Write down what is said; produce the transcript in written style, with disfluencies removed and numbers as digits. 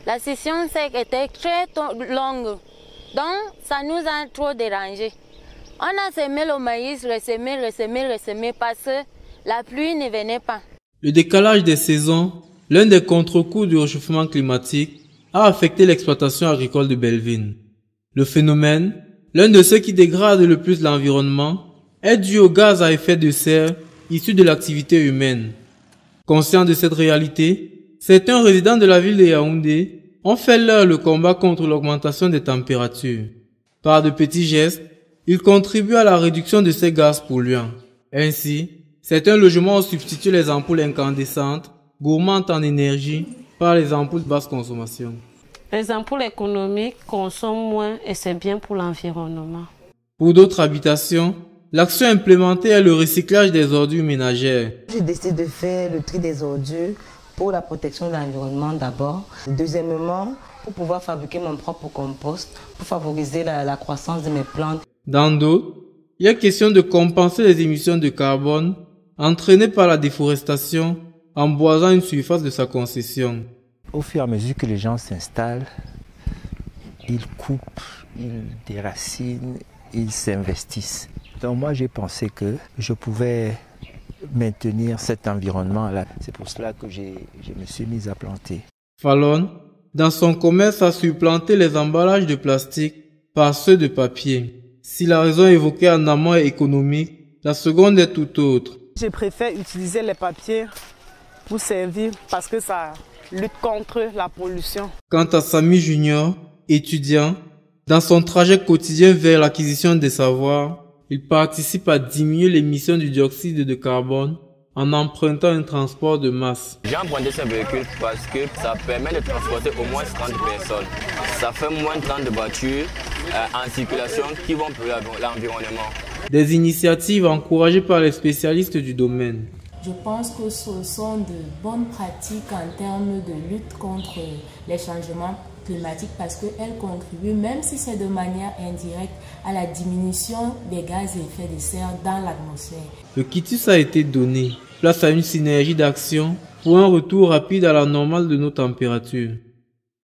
La session sec était très longue, donc ça nous a trop dérangé. On a semé le maïs, ressemé parce que la pluie ne venait pas. Le décalage des saisons, l'un des contre-coups du réchauffement climatique, a affecté l'exploitation agricole de Belvin. Le phénomène, l'un de ceux qui dégradent le plus l'environnement, est dû aux gaz à effet de serre issus de l'activité humaine. Conscients de cette réalité, certains résidents de la ville de Yaoundé ont fait leur le combat contre l'augmentation des températures. Par de petits gestes, ils contribuent à la réduction de ces gaz polluants. Ainsi, certains logements ont substitué les ampoules incandescentes, gourmandes en énergie, par les ampoules de basse consommation. Les ampoules économiques consomment moins et c'est bien pour l'environnement. Pour d'autres habitations, l'action implémentée est le recyclage des ordures ménagères. J'ai décidé de faire le tri des ordures pour la protection de l'environnement d'abord. Deuxièmement, pour pouvoir fabriquer mon propre compost, pour favoriser la croissance de mes plantes. Dans d'autres, il est question de compenser les émissions de carbone entraînées par la déforestation en boisant une surface de sa concession. Au fur et à mesure que les gens s'installent, ils coupent, ils déracinent, ils s'investissent. Donc moi j'ai pensé que je pouvais maintenir cet environnement-là. C'est pour cela que je me suis mis à planter. Fallon, dans son commerce, a supplanté les emballages de plastique par ceux de papier. Si la raison évoquée en amont est économique, la seconde est tout autre. Je préfère utiliser les papiers pour servir parce que ça lutte contre la pollution. Quant à Samy Junior, étudiant, dans son trajet quotidien vers l'acquisition des savoirs, il participe à diminuer l'émission du dioxyde de carbone en empruntant un transport de masse. J'ai emprunté ce véhicule parce que ça permet de transporter au moins 30 personnes. Ça fait moins de 30 voitures en circulation qui vont polluer l'environnement. Des initiatives encouragées par les spécialistes du domaine. Je pense que ce sont de bonnes pratiques en termes de lutte contre les changements climatiques parce qu'elles contribuent, même si c'est de manière indirecte, à la diminution des gaz à effet de serre dans l'atmosphère. Le quitus a été donné, place à une synergie d'action pour un retour rapide à la normale de nos températures.